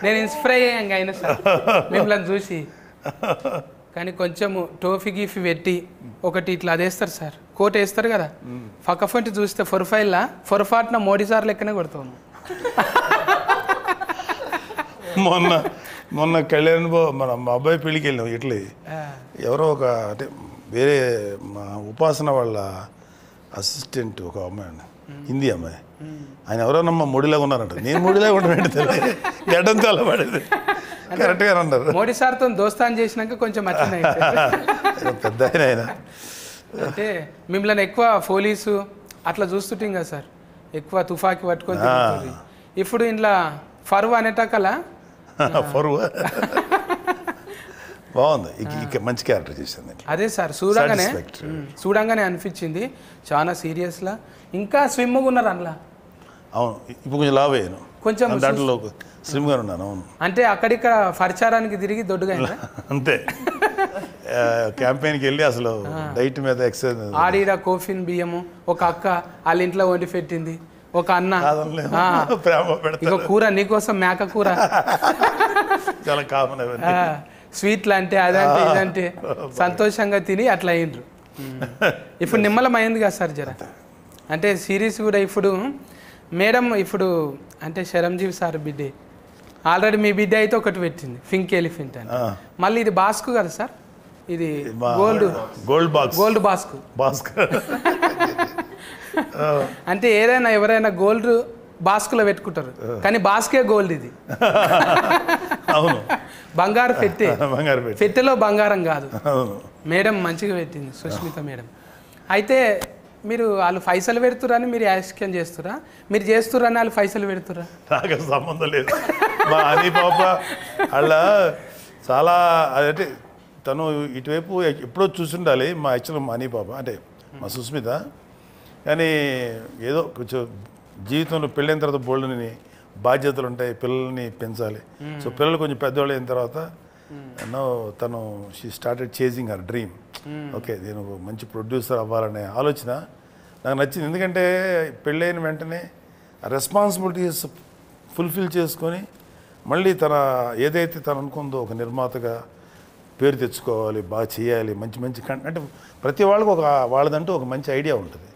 నేను ఇన్స్పైర్ అయ్యాను అయినా సార్ మిమ్మల్ని చూసి. కానీ కొంచెము టోఫీ గీఫీ పెట్టి ఒకటి ఇట్లా అదేస్తారు సార్, కోట్ వేస్తారు కదా, పక్కఫంటి చూస్తే ఫొరఫైల్లా ఫొరఫాట్న మోడీ సార్ లెక్కనే కొడతాను. మొన్న కళ్యాణ్ మన మా అబ్బాయి పెళ్ళికి వెళ్ళాం ఇట్లీ. ఎవరో ఒక అంటే వేరే మా ఉపాసన వాళ్ళ అసిస్టెంట్ ఒక అమ్మాయి, హిందీ అమ్మాయి, ఆయన ఎవరోనమ్మా మోడీలాగా ఉన్నారంట. నేను మోడీలాగా ఉంటానంటే తెలియదు, గడ్డం చాలా పడేది. కరెక్ట్గా అన్నారు. మోడీ సార్తో దోస్తాన్ చేసినాక కొంచెం అట్లనే పెద్ద ఆయన. అంటే మిమ్మల్ని ఎక్కువ పోలీసు అట్లా చూస్తుంటాం కదా సార్, ఎక్కువ తుఫాకి పట్టుకొని తిరుగుతుంది. ఇప్పుడు ఇంట్లో ఫరువు అనేటకలా ఫరువు బాగుంది, ఇక మంచి క్యారెక్టర్ చేసింది. అదే సార్ చూడంగానే అనిపించింది చాలా సీరియస్లా. ఇంకా స్విమ్గా ఉన్నారు అందులో. అవును, ఇప్పుడు కొంచెం లావ్ అయ్యాను, కొంచెం దాంట్లో స్లిమ్గా ఉన్నాను. అవును, అంటే అక్కడిక్కడ పరిచారానికి తిరిగి దొడ్డుగా అంతే. క్యాంపెయిన్కి వెళ్ళి అసలు డైట్ మీద ఎక్సర్సైజ్. ఆడిడ కోఫిన్ బియ్యము ఒక అక్క వాళ్ళ ఇంట్లో వండి పెట్టింది, ఒక అన్న ఇక కూర నీకోసం మేక కూర, చాలా కామన్. స్వీట్లు అంటే అదంటే ఇదంటే సంతోషంగా తిని అట్లా అయ్యిండ్రు. ఇప్పుడు నిమ్మలమైంది కదా సార్ జర. అంటే సిరీస్ కూడా ఇప్పుడు మేడం ఇప్పుడు అంటే శరంజీవి సార్ బిడ్డే ఆల్రెడీ మీ బిడ్డ అయితే ఒకటి పెట్టింది పింక్ ఎలిఫెంట్ అని. మళ్ళీ ఇది బాస్కు కదా సార్, ఇది గోల్డ్ బాస్కు. అంటే ఏదైనా ఎవరైనా గోల్డ్ బాస్కులో పెట్టుకుంటారు, కానీ బాస్కే గోల్డ్ ఇది. అవును, బంగారు పెట్టెలో బంగారం కాదు. మేడం మంచిగా పెట్టింది సుష్మిత మేడం. అయితే మీరు వాళ్ళు పైసలు పెడుతురని మీరు యాక్షన్ చేస్తురా, మీరు చేస్తురని వాళ్ళు పైసలు పెడుతురా? నాకు సంబంధం లేదు. మా అని పాప వాళ్ళ చాలా అదంటే తను ఇటువైపు ఎప్పుడో చూసుండాలి. మా యాక్చువల్గా మా అని పాప అంటే మా సుస్మిత, కానీ ఏదో కొంచెం జీవితంలో పెళ్ళైన తర్వాత బోల్డ్ని బాధ్యతలు ఉంటాయి, పిల్లల్ని పెంచాలి. సో పిల్లలు కొంచెం పెద్దవాళ్ళు అయిన తర్వాత తను she started chasing her dream. Okay, నేను మంచి ప్రొడ్యూసర్ అవ్వాలనే ఆలోచన నాకు నచ్చింది. ఎందుకంటే పెళ్ళైన వెంటనే రెస్పాన్సిబిలిటీస్ ఫుల్ఫిల్ చేసుకొని మళ్ళీ తన ఏదైతే తను అనుకుందో ఒక నిర్మాతగా పేరు తెచ్చుకోవాలి, బాగా చేయాలి, మంచి మంచి అంటే ప్రతి వాళ్ళకి ఒక వాళ్ళదంటూ ఒక మంచి ఐడియా ఉంటుంది.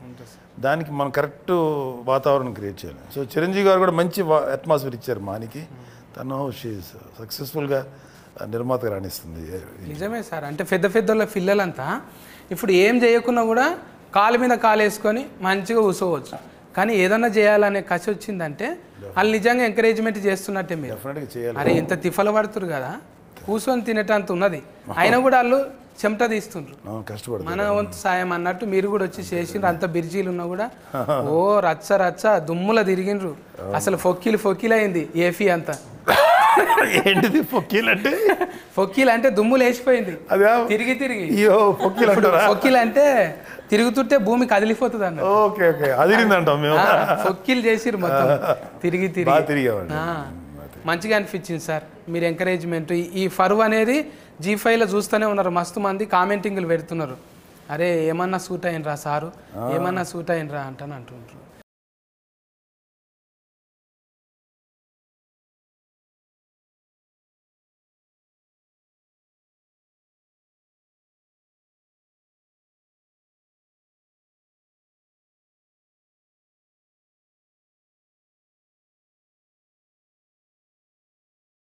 దానికి మనం కరెక్ట్ వాతావరణం క్రియేట్ చేయాలి. సో చిరంజీవి గారు కూడా మంచి అట్మాస్ఫియర్ ఇచ్చారు మానికి. తను షీఈస్ సక్సెస్ఫుల్గా నిర్మాతగా రాణిస్తుంది. నిజమే సార్. అంటే పెద్ద పెద్దోళ్ళ పిల్లలంతా ఇప్పుడు ఏం చేయకున్నా కూడా కాలు మీద కాలు వేసుకొని మంచిగా కూర్చోవచ్చు. కానీ ఏదన్నా చేయాలనే కసి వచ్చిందంటే వాళ్ళు నిజంగా ఎంకరేజ్మెంట్ చేస్తున్నట్టే. మీరు డెఫినెట్గా చేయాలి. అరే ఇంత తిఫల పడుతురు కదా, కూర్చొని తినేటంత ఉన్నది, అయినా కూడా వాళ్ళు చెమట తీస్తుండ్రు, కష్టపడు మన వంతు సాయం అన్నట్టు మీరు కూడా వచ్చి చేసిండ్రు. అంత బిర్జీలు ఉన్నా కూడా ఓ రచ్చ దుమ్ముల తిరిగిండ్రు. అసలు ఫొక్కీలు అయింది ఏఫీ అంతా. ఏంటిది ఫొక్కీలు అంటే? ఫొక్కీలు అంటే దుమ్ములు వేసిపోయింది తిరిగి ఫొక్కీలు అంటే తిరుగుతుంటే భూమి కదిలిపోతుంది అన్న. ఓకే ఓకే, అదిరిందంటాం మేము. ఫొక్కీలు చేసిర్రు మొత్తం తిరిగి మంచిగా అనిపించింది సార్ మీరు ఎంకరేజ్మెంట్. ఈ ఫరువు అనేది G5లో చూస్తూనే ఉన్నారు, మస్తు మంది కామెంటింగ్లు పెడుతున్నారు. అరే ఏమన్నా సూట్ అయినరా సారు, ఏమన్నా సూట్ అయినరా అంటున్నారు.